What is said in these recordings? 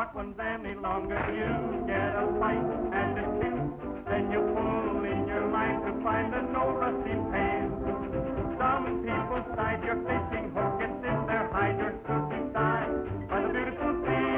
happens any longer. You get a light and a cue, then you pull in your line to find a no rusty pain. Some people side your fishing hook, it's in their hide, your silky side by the beautiful sea.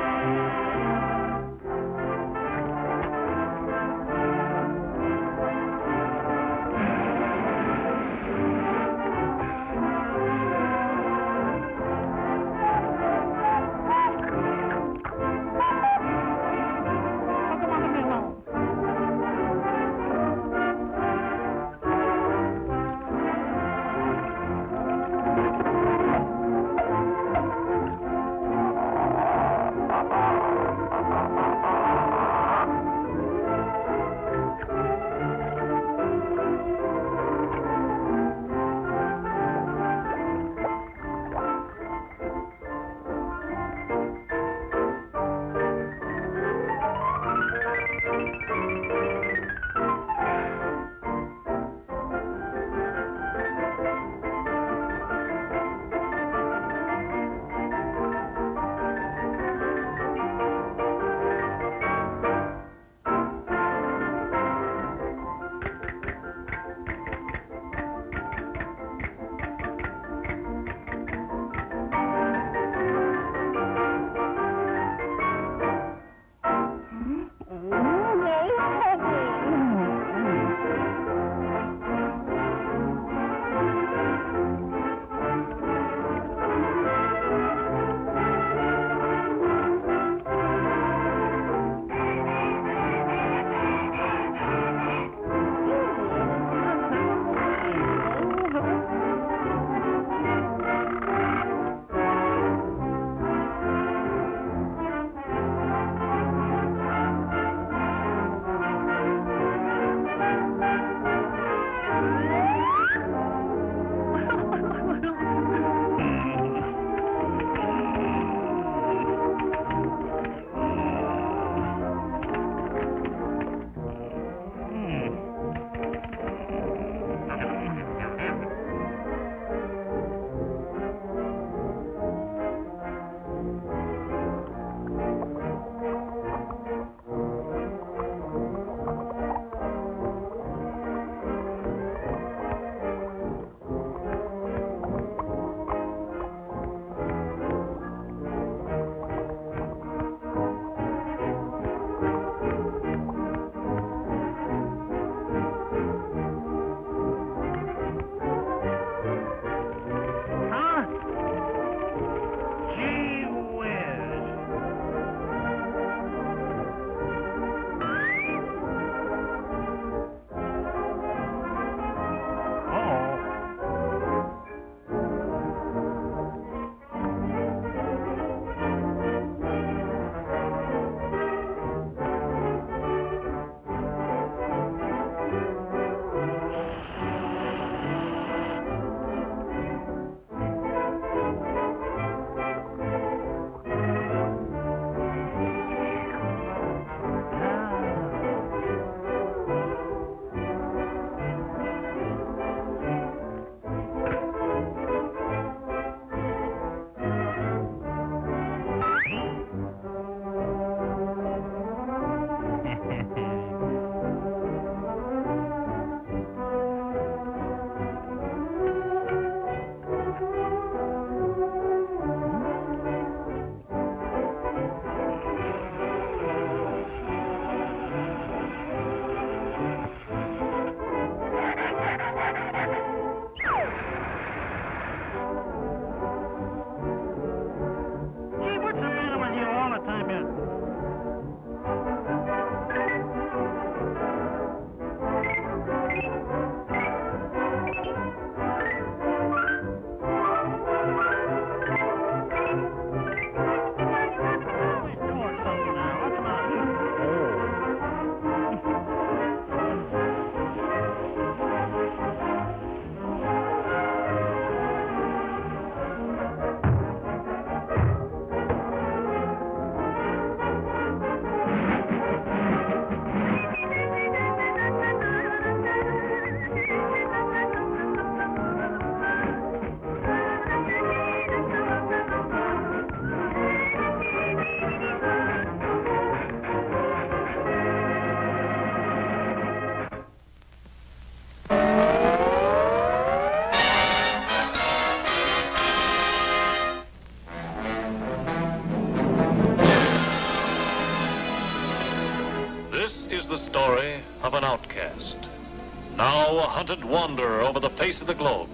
now a hunted wanderer over the face of the globe.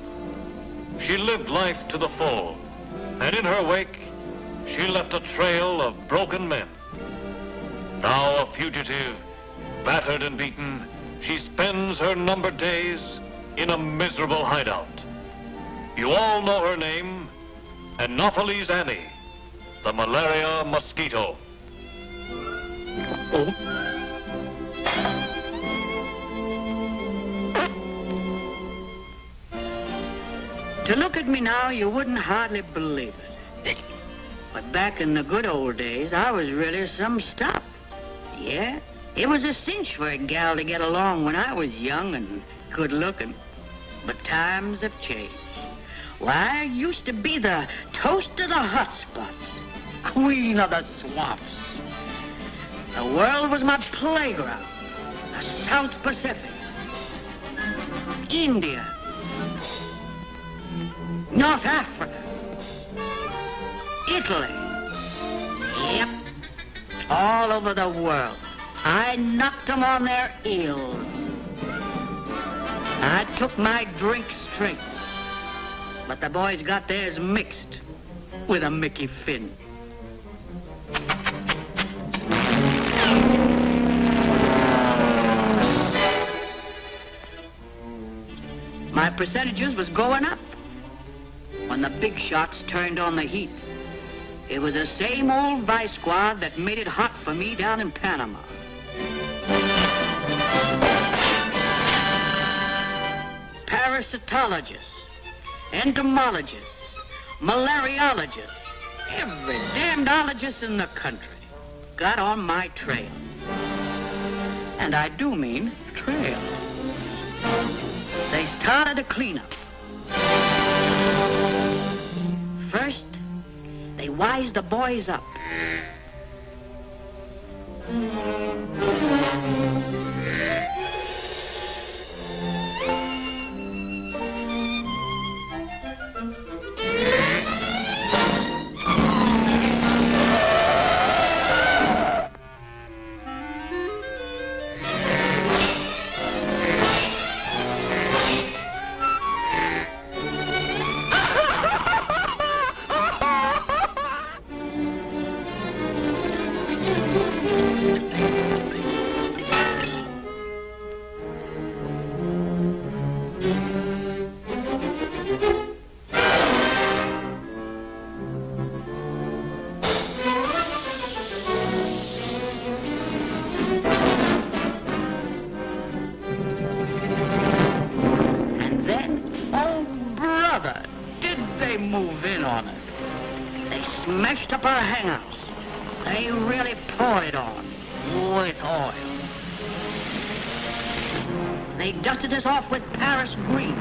She lived life to the full, and in her wake, she left a trail of broken men. Now a fugitive, battered and beaten, she spends her numbered days in a miserable hideout. You all know her name, Anopheles Annie, the malaria mosquito. To look at me now, you wouldn't hardly believe it. But back in the good old days, I was really some stuff. Yeah, it was a cinch for a gal to get along when I was young and good-looking. But times have changed. Why, I used to be the toast of the hot spots, queen of the swamps. The world was my playground. The South Pacific, India, North Africa, Italy. Yep, all over the world. I knocked them on their heels. I took my drink straight, but the boys got theirs mixed with a Mickey Finn. My percentages was going up when the big shots turned on the heat. It was the same old vice squad that made it hot for me down in Panama. Parasitologists, entomologists, malariologists, every damned ologist in the country got on my trail. And I do mean trail. They started a cleanup. First, they wised the boys up. Move in on us. They smashed up our hangouts. They really poured it on with oil. They dusted us off with Paris green.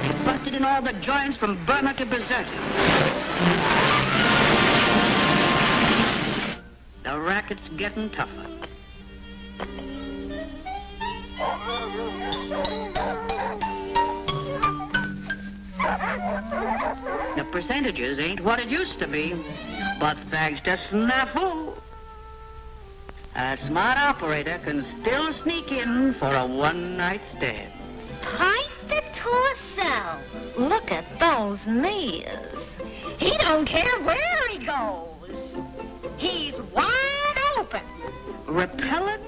They busted in all the joints from Burma to Bizerta. The racket's getting tougher. The percentages ain't what it used to be, but thanks to snafu, a smart operator can still sneak in for a one-night stand. Pipe the torso. Look at those knees. He don't care where he goes. He's wide open. Repellent?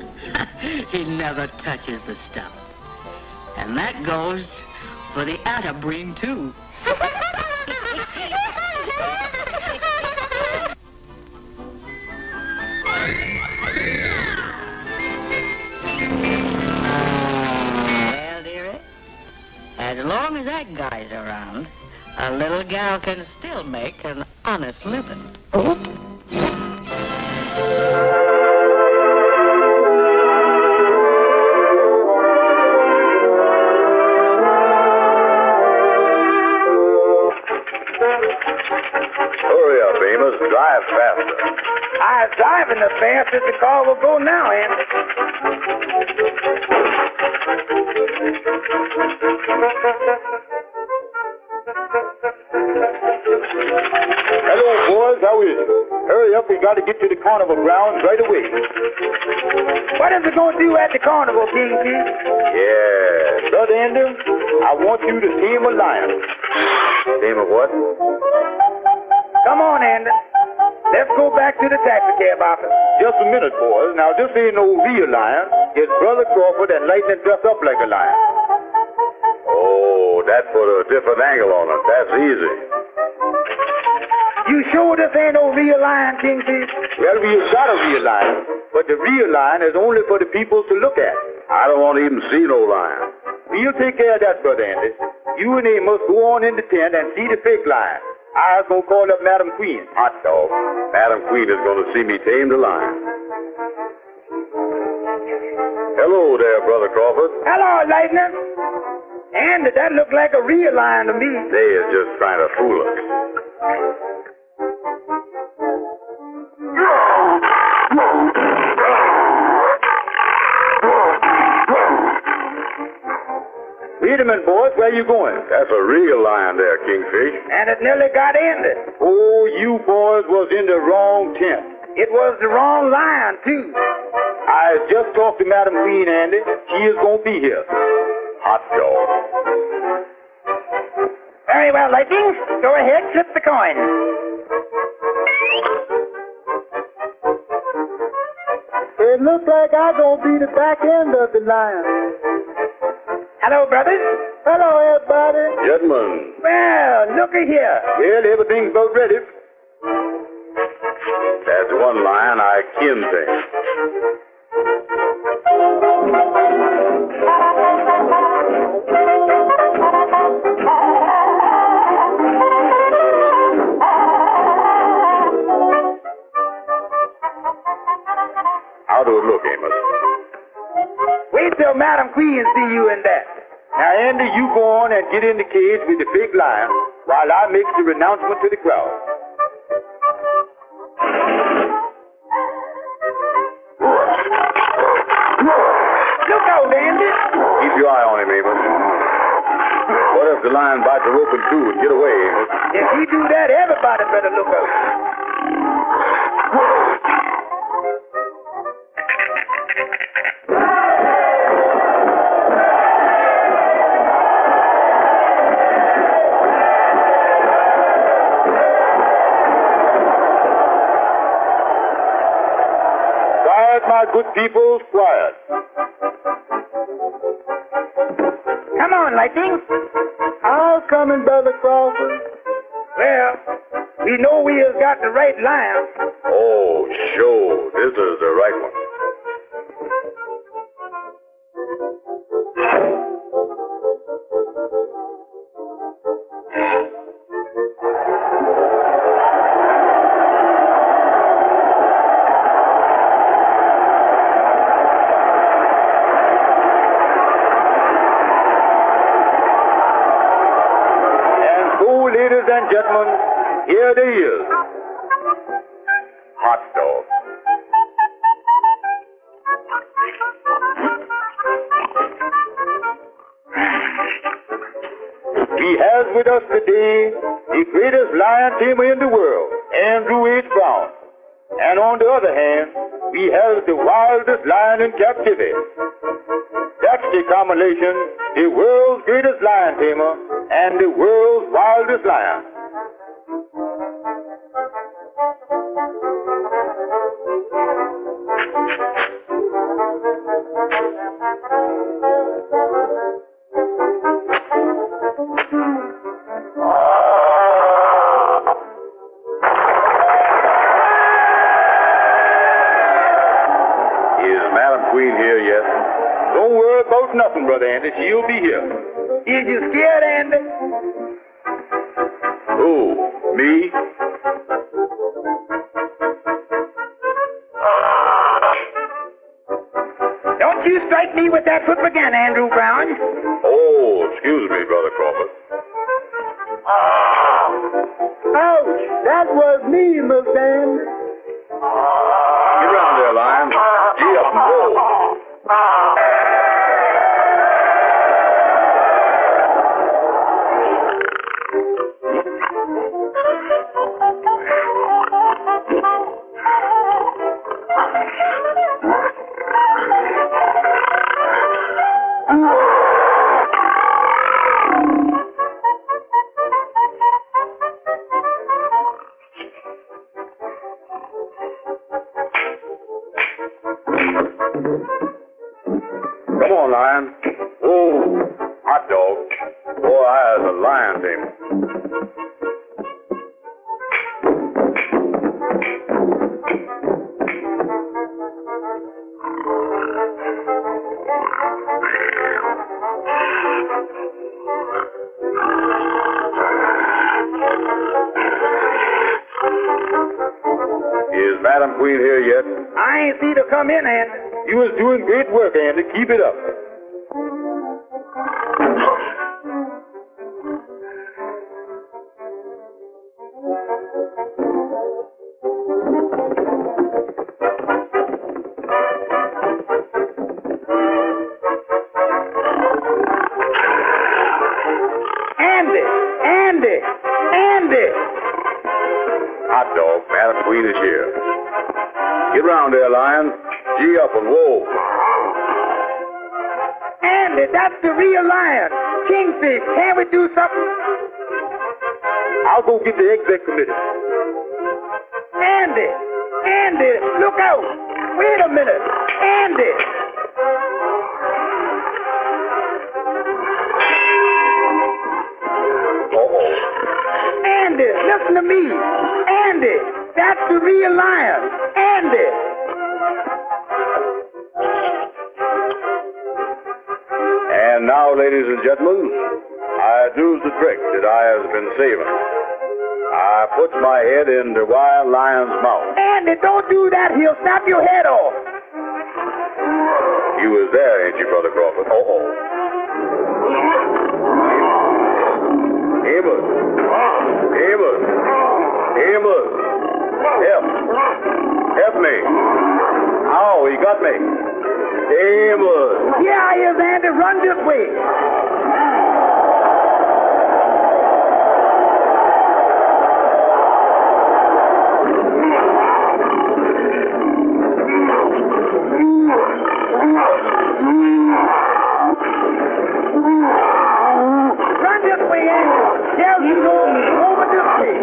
He never touches the stuff. And that goes for the atterbrine, too. Well, dearie, as long as that guy's around, a little gal can still make an honest living. Hurry up, Amos. Drive faster. I'm driving the fastest the car will go now, Andy. Hello, boys. How is you? Hurry up has got to get to the carnival grounds right away. What is it going to do at the carnival, Kingfish? Yeah, Brother Ender, I want you to tame a lion. Tame a what? Come on, Ender. Let's go back to the taxi cab office. Just a minute, boys. Now, this ain't no real lion. It's Brother Crawford and Lightning dressed up like a lion. Oh, that put a different angle on it. That's easy. You sure this ain't no real lion, Kingfish? Well, we got a real lion, but the real lion is only for the people to look at. I don't want to even see no lion. We'll take care of that, Brother Andy. You and Amos go on in the tent and see the fake lion. I was going to call up Madam Queen. Hot dog. Madam Queen is going to see me tame the lion. Hello there, Brother Crawford. Hello, Lightning. Andy, that looked like a real lion to me. They is just trying to fool us. Wait a minute, boys. Where you going? That's a real lion there, Kingfish. And it nearly got Andy. Oh, you boys was in the wrong tent. It was the wrong lion, too. I just talked to Madam Queen, Andy. She is going to be here. Hot dog. Very well, Lightning. Go ahead, flip the coin. It looks like I'm going to be the back end of the lion. Hello, brothers. Hello, everybody. Gentlemen. Well, looky here. Well, everything's about ready. That's one lion I can tame. How do it look, Amos? Wait till Madam Queen see you in that. Now, Andy, you go on and get in the cage with the fake lion while I make the renouncement to the crowd. Look out, Andy. Keep your eye on him, Amos. What if the lion bites the rope in two and get away, Amos? If he do that, everybody better look out. My good people, quiet. Come on, Lightning. I'll come in, Brother Crawford. Well, we know we have got the right lion. Oh, sure. This is the right one. Ladies and gentlemen, here they is. Hot dog. We have with us today the greatest lion tamer in the world, Andrew H. Brown. And on the other hand, we have the wildest lion in captivity. That's the combination, the world's greatest lion tamer and the world's wildest lion. Is Madam Queen here yet? Don't worry about nothing, Brother Andy. She'll be here. Is you scared, Andy? Who? Me? Don't you strike me with that foot again, Andrew Brown. Oh, excuse me, Brother Crawford. Ouch! That was me, Miss Andy. Get round there, lion. Gee up and go. boy, I is a lion tamer. Is Madam Queen here yet? I ain't seen her come in, Andy. You was doing great work, Andy. Keep it up. Andy! Hot dog, Madam Queen is here. Get round there, lion. Gee up and whoa. Andy, that's the real lion. Kingfish, can't we do something? I'll go get the exec committee. Andy, look out. Wait a minute. Andy. Andy, listen to me. Andy, that's the real lion. Andy. And now, ladies and gentlemen, I do the trick that I has been saving. I put my head in the wild lion's mouth. Andy, don't do that. He'll snap your head off. You was there, ain't you, Brother Crawford? Amos. Help me. Oh, he got me. Amos. Here I is, Andy. Run this way. Run this way, Andy. Tell you go over this way.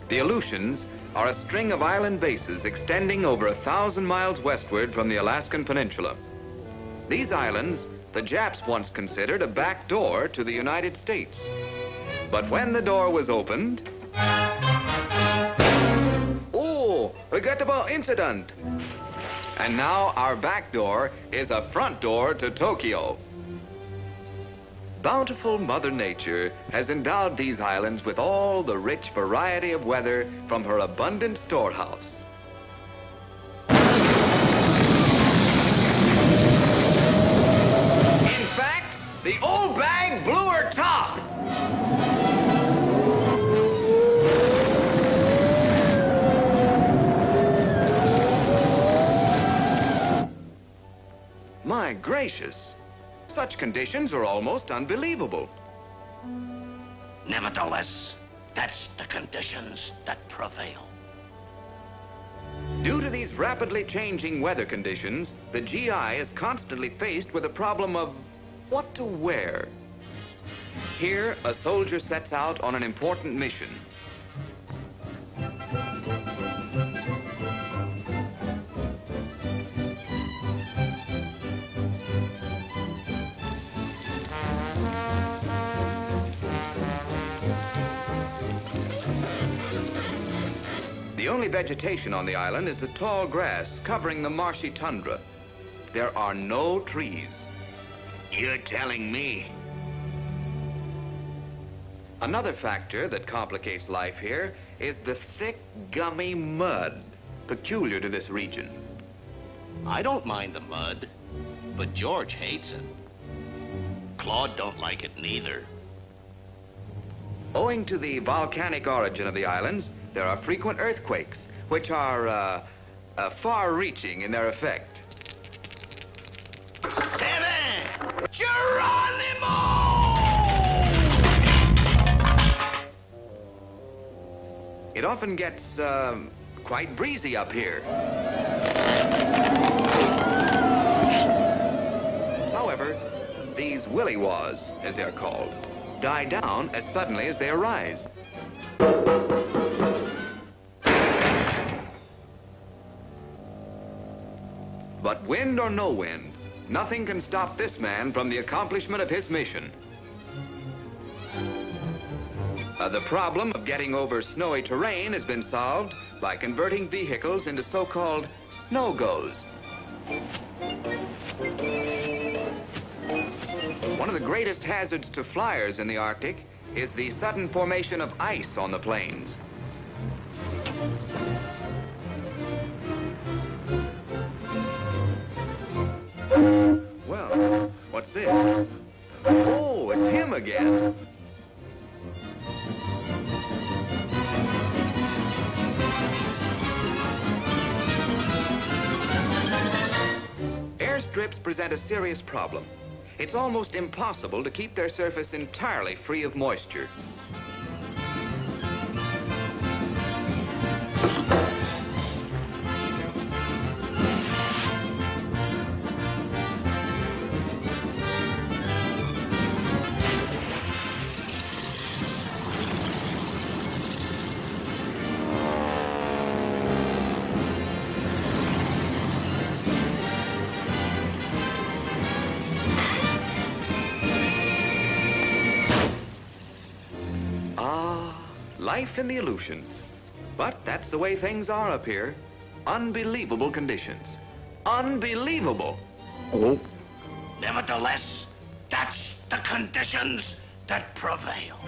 The Aleutians are a string of island bases extending over 1,000 miles westward from the Alaskan Peninsula. These islands, the Japs once considered a back door to the United States. But when the door was opened... Oh, we got about incident. And now our back door is a front door to Tokyo. Bountiful Mother Nature has endowed these islands with all the rich variety of weather from her abundant storehouse. In fact, the old bag blew her top. My gracious. Such conditions are almost unbelievable. Nevertheless, that's the conditions that prevail. Due to these rapidly changing weather conditions, the GI is constantly faced with the problem of what to wear. Here, a soldier sets out on an important mission. The only vegetation on the island is the tall grass covering the marshy tundra. There are no trees. You're telling me? Another factor that complicates life here is the thick, gummy mud peculiar to this region. I don't mind the mud, but George hates it. Claude don't like it neither. Owing to the volcanic origin of the islands, there are frequent earthquakes, which are far-reaching in their effect. Seven! Geronimo! It often gets quite breezy up here. However, these willy-waws, as they're called, die down as suddenly as they arise. But wind or no wind, nothing can stop this man from the accomplishment of his mission. The problem of getting over snowy terrain has been solved by converting vehicles into so-called snow-goes. One of the greatest hazards to flyers in the Arctic is the sudden formation of ice on the plains. Well, what's this? Oh, it's him again. Airstrips present a serious problem. it's almost impossible to keep their surface entirely free of moisture. Life in the Aleutians. But that's the way things are up here. Unbelievable conditions. Unbelievable. Oh. Nevertheless, that's the conditions that prevail.